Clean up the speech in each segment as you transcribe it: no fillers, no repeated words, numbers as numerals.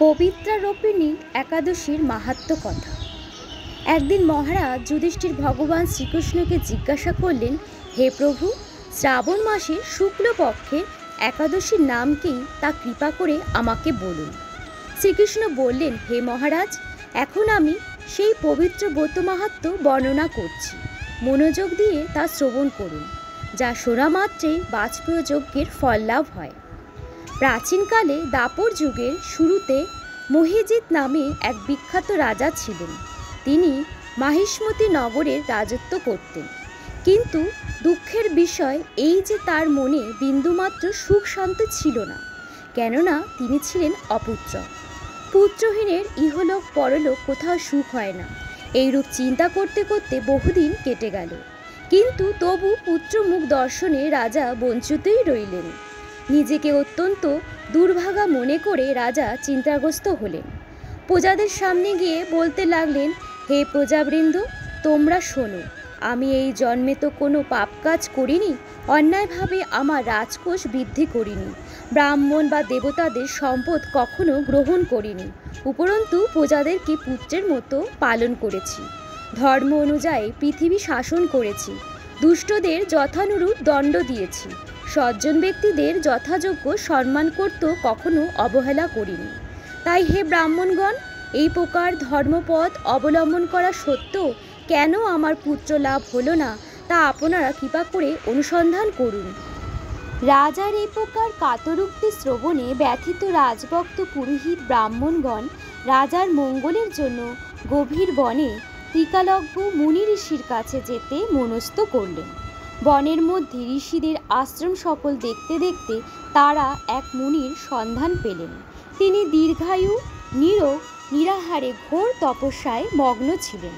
পবিত্রারোপিণী একাদশীর মাহাত্ম্য কথা। একদিন মহারাজ যুধিষ্ঠির ভগবান শ্রীকৃষ্ণকে জিজ্ঞাসা করলেন, হে প্রভু, শ্রাবণ মাসের শুক্লপক্ষের একাদশীর নাম কি, তা কৃপা করে আমাকে বলুন। শ্রীকৃষ্ণ বললেন, হে মহারাজ, এখন আমি সেই পবিত্র ব্রত মাহাত্ম্য বর্ণনা করছি। মনোযোগ দিয়ে তা শ্রবণ করুন, যা শোনা মাত্রেই বাজপেয় যজ্ঞের ফল লাভ হয়। প্রাচীনকালে দাপর যুগের শুরুতে মহিজিৎ নামে এক বিখ্যাত রাজা ছিলেন। তিনি মাহিষ্মতি নগরের রাজত্ব করতেন। কিন্তু দুঃখের বিষয় এই যে তার মনে বিন্দুমাত্র সুখ শান্তি ছিল না, কেননা তিনি ছিলেন অপুত্রক। পুত্রহীনের ইহলোক পরলোক কোথাও সুখ হয় না, এইরূপ চিন্তা করতে করতে বহুদিন কেটে গেল। কিন্তু তবু পুত্রমুখ দর্শনে রাজা বঞ্চিতই রইলেন। নিজেকে অত্যন্ত দুর্ভাগা মনে করে রাজা চিন্তাগ্রস্ত হলেন। প্রজাদের সামনে গিয়ে বলতে লাগলেন, হে প্রজাবৃন্দ, তোমরা শোনো, আমি এই জন্মে তো কোনো পাপ কাজ করিনি, অন্যায়ভাবে আমার রাজকোষ বৃদ্ধি করিনি, ব্রাহ্মণ বা দেবতাদের সম্পদ কখনো গ্রহণ করিনি, উপরন্তু প্রজাদেরকে পুত্রের মতো পালন করেছি, ধর্ম অনুযায়ী পৃথিবী শাসন করেছি, দুষ্টদের যথানুরূপ দণ্ড দিয়েছি, সজ্জন ব্যক্তিদের যথাযোগ্য সম্মান করতে কখনো অবহেলা করিনি। তাই হে ব্রাহ্মণগণ, এই প্রকার ধর্মপথ অবলম্বন করা সত্ত্বেও কেন আমার পুত্র লাভ হলো না, তা আপনারা কৃপা করে অনুসন্ধান করুন। রাজার এই প্রকার কাতরোক্তি শ্রবণে ব্যথিত রাজভক্ত পুরোহিত ব্রাহ্মণগণ রাজার মঙ্গলের জন্য গভীর বনে ত্রিকালজ্ঞ মুনি ঋষির কাছে যেতে মনস্থ করলেন। বনের মধ্যে ঋষিদের আশ্রম সকল দেখতে দেখতে তারা এক মুনির সন্ধান পেলেন। তিনি দীর্ঘায়ু, নীরোগ, নিরাহারে ঘোর তপস্যায় মগ্ন ছিলেন।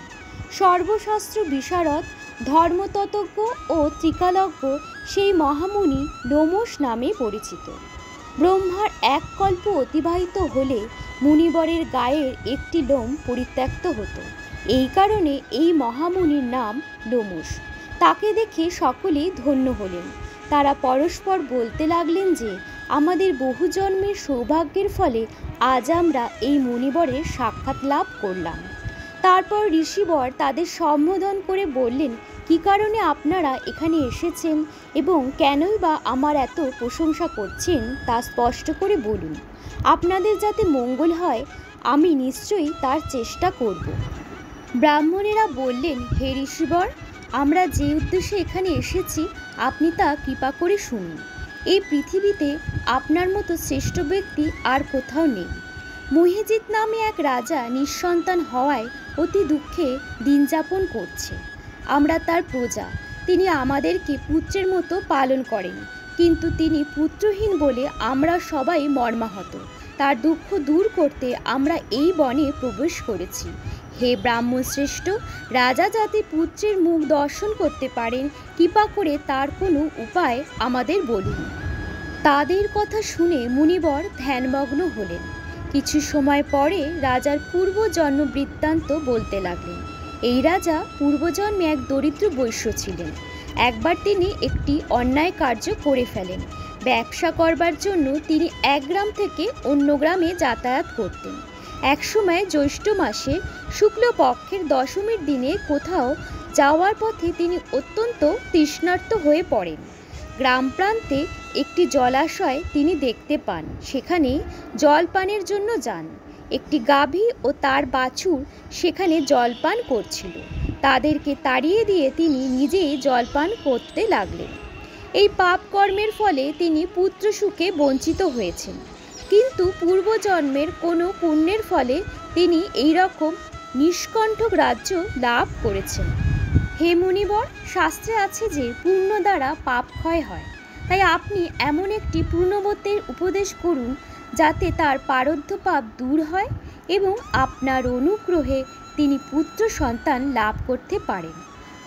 সর্বশাস্ত্র বিশারদ, ধর্মতত্ত্বজ্ঞ ও ত্রিকালজ্ঞ সেই মহামুনি লোমশ নামে পরিচিত। ব্রহ্মার এক কল্প অতিবাহিত হলে মুনিবরের গায়ের একটি লোম পরিত্যক্ত হতো। এই কারণে এই মহামুনির নাম লোমশ। তাকে দেখে সকলেই ধন্য হলেন। তারা পরস্পর বলতে লাগলেন যে, আমাদের বহু জন্মের সৌভাগ্যের ফলে আজ আমরা এই মুনিবরের সাক্ষাৎ লাভ করলাম। তারপর ঋষিবর তাদের সম্বোধন করে বললেন, কী কারণে আপনারা এখানে এসেছেন এবং কেনই বা আমার এত প্রশংসা করছেন, তা স্পষ্ট করে বলুন। আপনাদের যাতে মঙ্গল হয়, আমি নিশ্চয়ই তার চেষ্টা করব। ব্রাহ্মণেরা বললেন, হে ঋষিবর, আমরা যে উদ্দেশ্যে এখানে এসেছি আপনি তা কৃপা করে শুনুন। এই পৃথিবীতে আপনার মতো শ্রেষ্ঠ ব্যক্তি আর কোথাও নেই। মহিজিৎ নামে এক রাজা নিঃসন্তান হওয়ায় অতি দুঃখে দিন যাপন করছে। আমরা তার প্রজা। তিনি আমাদেরকে পুত্রের মতো পালন করেন, কিন্তু তিনি পুত্রহীন বলে আমরা সবাই মর্মাহত। তার দুঃখ দূর করতে আমরা এই বনে প্রবেশ করেছি। হে ব্রাহ্মণ শ্রেষ্ঠ, রাজা যাতে পুত্রের মুখ দর্শন করতে পারেন, কৃপা করে তার কোনো উপায় আমাদের বলুন। তাদের কথা শুনে মুনিবর ধ্যানমগ্ন হলেন। কিছু সময় পরে রাজার পূর্বজন্ম বৃত্তান্ত বলতে লাগলেন। এই রাজা পূর্বজন্মে এক দরিদ্র বৈশ্য ছিলেন। একবার তিনি একটি অন্যায় কার্য করে ফেলেন। ব্যবসা করবার জন্য তিনি এক গ্রাম থেকে অন্য গ্রামে যাতায়াত করতেন। একসময় জ্যৈষ্ঠ মাসের শুক্লপক্ষের দশমীর দিনে কোথাও যাওয়ার পথে তিনি অত্যন্ত তৃষ্ণার্ত হয়ে পড়েন। গ্রাম প্রান্তে একটি জলাশয় তিনি দেখতে পান। সেখানে জলপানের জন্য যান। একটি গাভী ও তার বাছুর সেখানে জলপান করছিল। তাদেরকে তাড়িয়ে দিয়ে তিনি নিজেই জলপান করতে লাগলেন। এই পাপ কর্মের ফলে তিনি পুত্র সুখে বঞ্চিত হয়েছেন, কিন্তু পূর্বজন্মের কোনো পুণ্যের ফলে তিনি এই রকম নিষ্কণ্টক রাজ্য লাভ করেছেন। হে মুনিবর, শাস্ত্রে আছে যে পুণ্য দ্বারা পাপ ক্ষয় হয়। তাই আপনি এমন একটি পূর্ণব্রতের উপদেশ করুন যাতে তার পারদ্ধ পাপ দূর হয় এবং আপনার অনুগ্রহে তিনি পুত্র সন্তান লাভ করতে পারেন।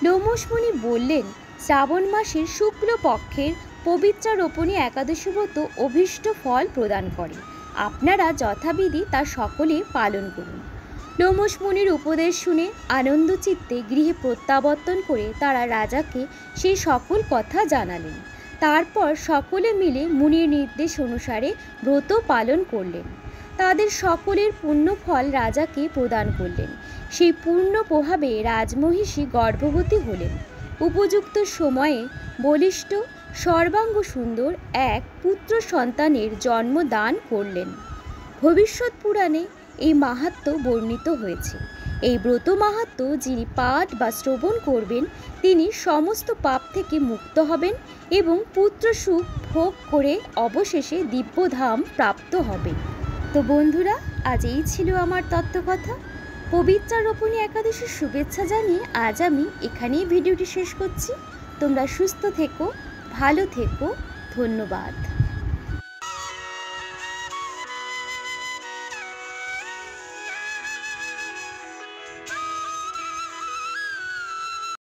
লোমশ মুনি বললেন, শ্রাবণ মাসের শুক্লপক্ষের পবিত্রারোপণী একাদশী ব্রত অভীষ্ট ফল প্রদান করে। আপনারা যথাবিধি তা সকলে পালন করুন। লোমশ মুনির উপদেশ শুনে আনন্দ চিত্তে গৃহে প্রত্যাবর্তন করে তারা রাজাকে সেই সকল কথা জানালেন। তারপর সকলে মিলে মুনির নির্দেশ অনুসারে ব্রত পালন করলেন। তাদের সকলের পুণ্যফল রাজাকে প্রদান করলেন। সেই পূর্ণ প্রভাবে রাজমহিষী গর্ভবতী হলেন। উপযুক্ত সময়ে বলিষ্ঠ সর্বাঙ্গ সুন্দর এক পুত্র সন্তানের জন্ম দান করলেন। ভবিষ্যৎ পুরাণে এই মাহাত্ম্য বর্ণিত হয়েছে। এই ব্রত মাহাত্ম্য যিনি পাঠ বা শ্রবণ করবেন তিনি সমস্ত পাপ থেকে মুক্ত হবেন এবং পুত্র সুখ ভোগ করে অবশেষে দিব্যধাম প্রাপ্ত হবেন। তো বন্ধুরা, আজ এই ছিল আমার তত্ত্বকথা। পবিত্রা রোপণী একাদশীর শুভেচ্ছা জানিয়ে আজ আমি এখানেই ভিডিওটি শেষ করছি। তোমরা সুস্থ থেকো, ভালো থেকো। ধন্যবাদ।